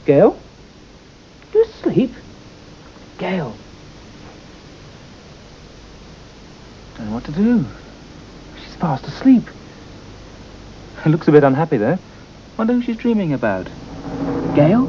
Gail? You asleep? Gail? I don't know what to do. She's fast asleep. Looks a bit unhappy there. Wonder who she's dreaming about. Gail?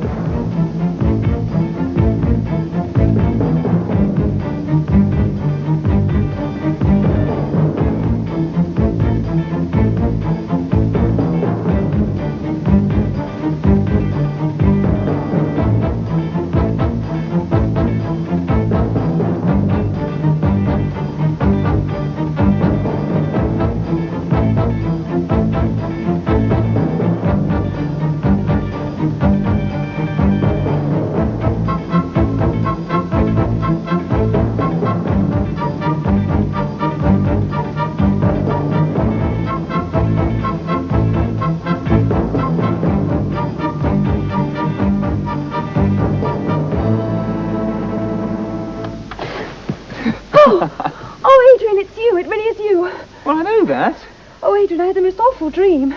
Oh, Adrian, it's you. It really is you. Well, I know that. Oh, Adrian, I had the most awful dream.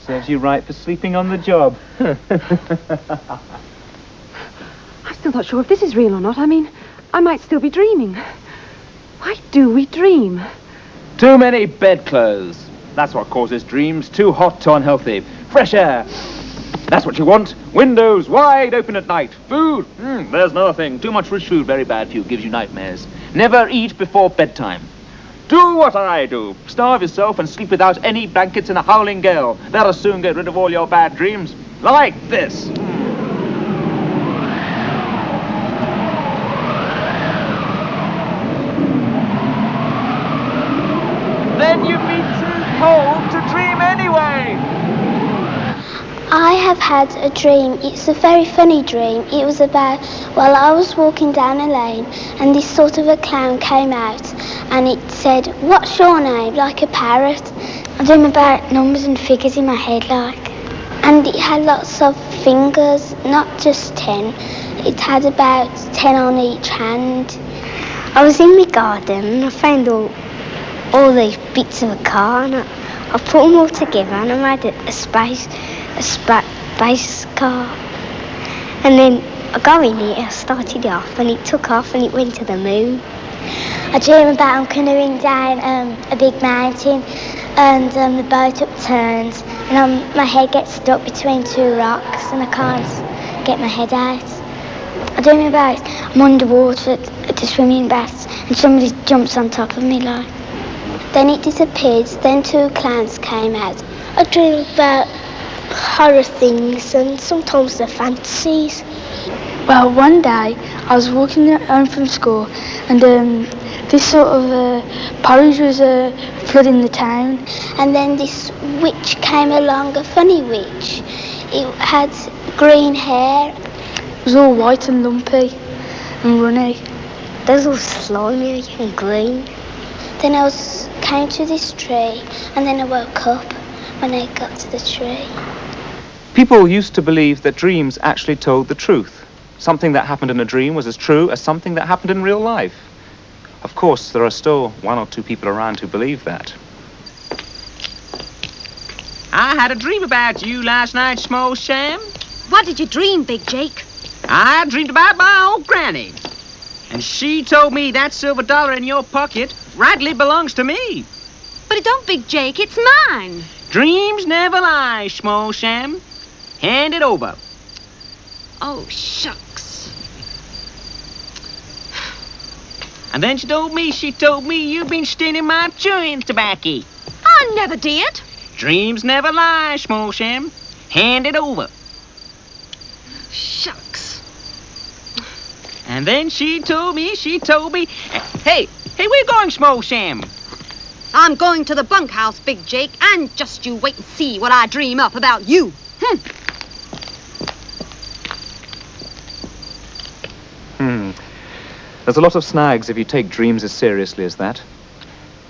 Serves you right for sleeping on the job. I'm still not sure if this is real or not. I mean, I might still be dreaming. Why do we dream? Too many bedclothes. That's what causes dreams. Too hot, too unhealthy. Fresh air. That's what you want. Windows wide open at night. Food. There's another thing. Too much rich food, very bad for you. Gives you nightmares. Never eat before bedtime. Do what I do. Starve yourself and sleep without any blankets in a howling gale. That'll soon get rid of all your bad dreams. Like this. Then you'd be too cold to dream anyway. I have had a dream. It's a very funny dream. It was about, well, I was walking down a lane and this sort of a clown came out and it said, "What's your name?" like a parrot. I dream about numbers and figures in my head, like. And it had lots of fingers, not just 10. It had about 10 on each hand. I was in my garden and I found all these bits of a car and I put them all together and I made a space car. And then I go in it, I started off and it took off and it went to the moon. I dream about I'm canoeing down a big mountain and the boat upturns and my head gets stuck between two rocks and I can't get my head out. I dream about I'm underwater at the swimming baths and somebody jumps on top of me like. Then it disappeared, then two clowns came out. I dream about horror things and sometimes they're fantasies. Well, one day I was walking home from school and this sort of porridge was flooding the town. And then this witch came along, a funny witch. It had green hair. It was all white and lumpy and runny. It was all slimy and green. Then I came to this tree and then I woke up when I got to the tree. People used to believe that dreams actually told the truth. Something that happened in a dream was as true as something that happened in real life. Of course, there are still one or two people around who believe that. I had a dream about you last night, Small Sam. What did you dream, Big Jake? I dreamed about my old granny. And she told me that silver dollar in your pocket rightly belongs to me. But it don't, Big Jake. It's mine. Dreams never lie, Small Sam. Hand it over. Oh, shucks. And then she told me you've been stealing my chewing tobacco. I never did. Dreams never lie, Small Sam. Hand it over. Shucks. And then she told me, hey, where you going, Small Sam? I'm going to the bunkhouse, Big Jake, and just you wait and see what I dream up about you. There's a lot of snags if you take dreams as seriously as that.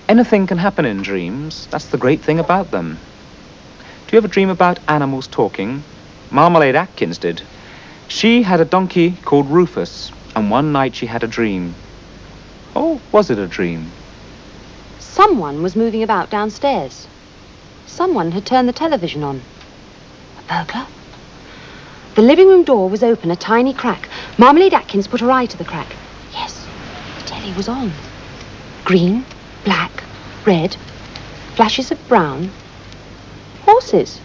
Anything can happen in dreams. That's the great thing about them. Do you ever dream about animals talking? Marmalade Atkins did. She had a donkey called Rufus, and one night she had a dream. Oh, was it a dream? Someone was moving about downstairs. Someone had turned the television on. A burglar? The living room door was open, a tiny crack. Marmalade Atkins put her eye to the crack. Yes, the telly was on. Green, black, red, flashes of brown. Horses.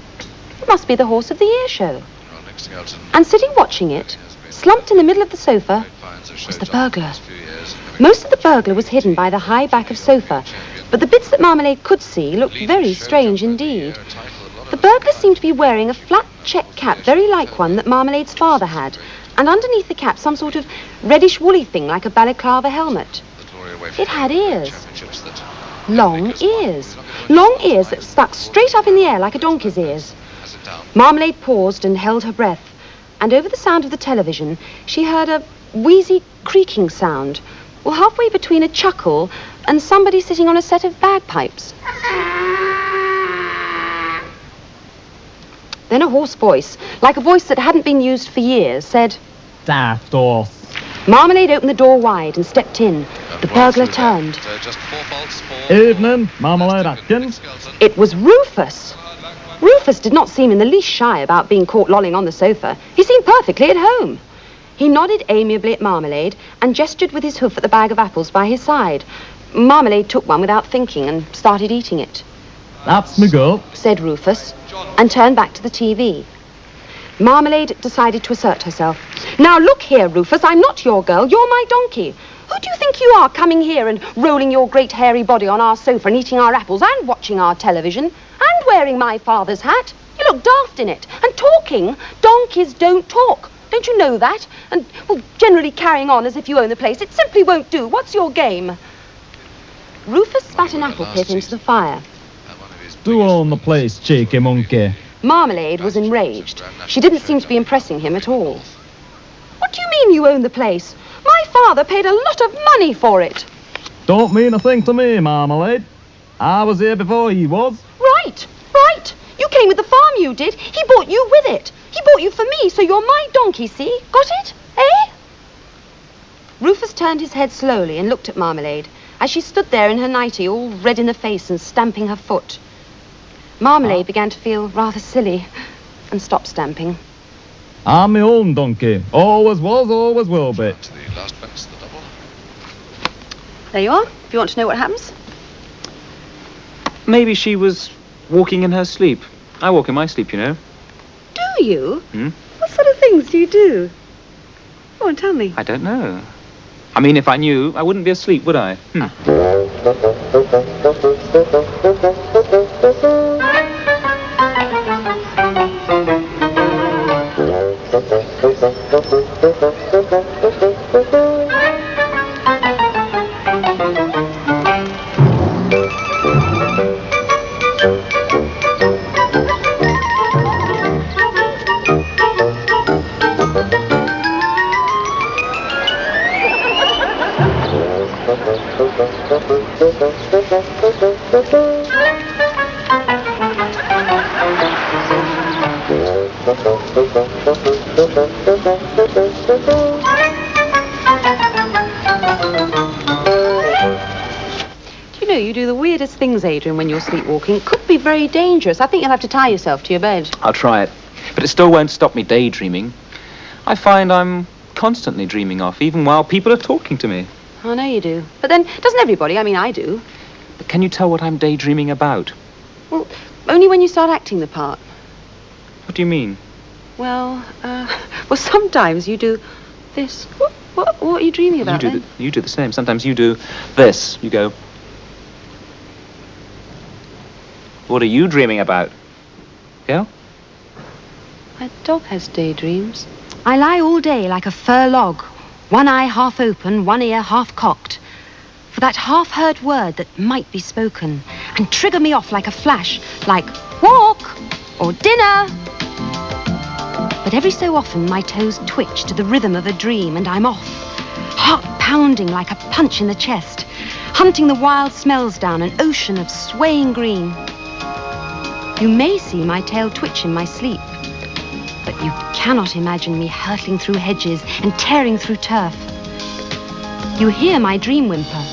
It must be the horse of the year show. And sitting watching it, slumped in the middle of the sofa, was the burglar. Most of the burglar was hidden by the high back of sofa, but the bits that Marmalade could see looked very strange indeed. The burglar seemed to be wearing a flat check cap, very like one that Marmalade's father had, and underneath the cap some sort of reddish woolly thing like a balaclava helmet. It had ears. Long ears. Long ears that stuck straight up in the air like a donkey's ears. Marmalade paused and held her breath, and over the sound of the television she heard a wheezy creaking sound, well, halfway between a chuckle and somebody sitting on a set of bagpipes. Then a hoarse voice, like a voice that hadn't been used for years, said, "Daft horse." Marmalade opened the door wide and stepped in. The burglar turned. "Evening, Marmalade Atkins." It was Rufus. Rufus did not seem in the least shy about being caught lolling on the sofa. He seemed perfectly at home. He nodded amiably at Marmalade and gestured with his hoof at the bag of apples by his side. Marmalade took one without thinking and started eating it. "That's me go," said Rufus, and turned back to the TV. Marmalade decided to assert herself. "Now look here, Rufus, I'm not your girl, you're my donkey. Who do you think you are, coming here and rolling your great hairy body on our sofa and eating our apples and watching our television and wearing my father's hat? You look daft in it. And talking, donkeys don't talk. Don't you know that? And, well, generally carrying on as if you own the place. It simply won't do. What's your game?" Rufus spat an apple pip into the fire. "Do own the place, cheeky monkey." Marmalade was enraged. She didn't seem to be impressing him at all. "What do you mean you own the place? My father paid a lot of money for it." "Don't mean a thing to me, Marmalade. I was here before he was." Right, right. You came with the farm, you did. He bought you with it. He bought you for me, so you're my donkey, see? Got it? Eh? Rufus turned his head slowly and looked at Marmalade as she stood there in her nightie, all red in the face and stamping her foot. Marmalade began to feel rather silly and stopped stamping. "I'm my own donkey. Always was, always will be." There you are, if you want to know what happens. Maybe she was walking in her sleep. I walk in my sleep, you know. Do you? Hmm? What sort of things do you do? Go on, tell me. I don't know. I mean, if I knew, I wouldn't be asleep, would I? You do the weirdest things, Adrian, when you're sleepwalking. It could be very dangerous. I think you'll have to tie yourself to your bed. I'll try it. But it still won't stop me daydreaming. I find I'm constantly dreaming off, even while people are talking to me. I know you do. But then, doesn't everybody? I mean, I do. But can you tell what I'm daydreaming about? Well, only when you start acting the part. What do you mean? Well, sometimes you do this. What are you dreaming about, You do the same. Sometimes you do this. You go... What are you dreaming about? Yeah? My dog has daydreams. I lie all day like a fur log, one eye half open, one ear half cocked, for that half-heard word that might be spoken, and trigger me off like a flash, like walk or dinner. But every so often my toes twitch to the rhythm of a dream, and I'm off, heart pounding. pounding like a punch in the chest, hunting the wild smells down an ocean of swaying green. You may see my tail twitch in my sleep, but you cannot imagine me hurtling through hedges and tearing through turf. You hear my dream whimper,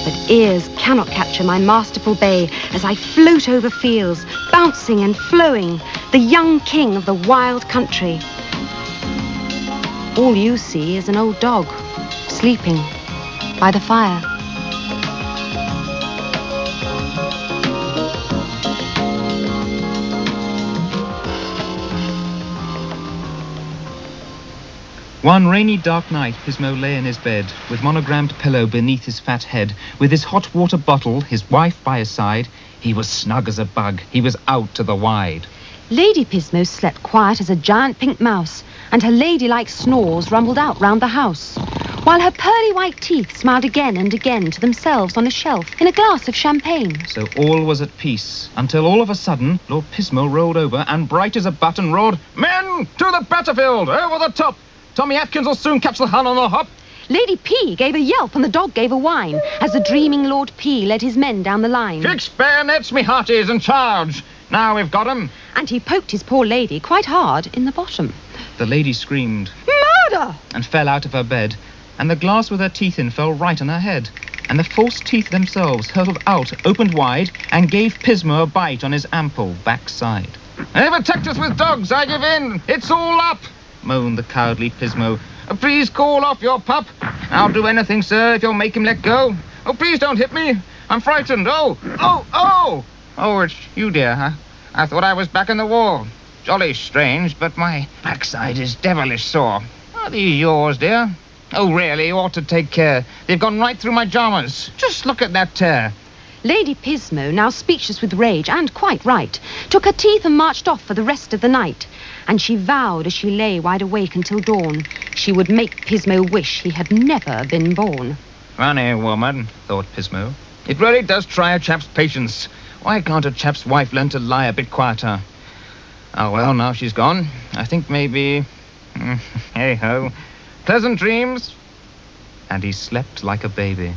but ears cannot capture my masterful bay as I float over fields, bouncing and flowing, the young king of the wild country. All you see is an old dog, sleeping by the fire. One rainy dark night, Pismo lay in his bed, with monogrammed pillow beneath his fat head, with his hot water bottle, his wife by his side. He was snug as a bug. He was out to the wide. Lady Pismo slept quiet as a giant pink mouse, and her ladylike snores rumbled out round the house, while her pearly white teeth smiled again and again to themselves on a shelf in a glass of champagne. So all was at peace, until all of a sudden, Lord Pismo rolled over and, bright as a button, roared, "Men, to the battlefield, over the top! Tommy Atkins will soon catch the Hun on the hop." Lady P gave a yelp and the dog gave a whine as the dreaming Lord P led his men down the line. "Fix bayonets, me hearties, and charge! Now we've got 'em!" And he poked his poor lady quite hard in the bottom. The lady screamed Murder! and fell out of her bed, and the glass with her teeth in fell right on her head, and the false teeth themselves hurtled out, opened wide, and gave Pismo a bite on his ample backside. "They've attacked us with dogs, I give in! It's all up!" moaned the cowardly Pismo. "Please call off your pup. I'll do anything, sir, if you'll make him let go. Oh, please don't hit me. I'm frightened. Oh! Oh, it's you, dear, huh? I thought I was back in the war. Jolly strange, but my backside is devilish sore. Are these yours, dear? Oh, really, you ought to take care. They've gone right through my jammers. Just look at that tear." Lady Pismo, now speechless with rage, and quite right, took her teeth and marched off for the rest of the night. And she vowed as she lay wide awake until dawn, she would make Pismo wish he had never been born. "Funny woman," thought Pismo. "It really does try a chap's patience. Why can't a chap's wife learn to lie a bit quieter? Oh, well, now she's gone. I think maybe... hey-ho. Pleasant dreams." And he slept like a baby.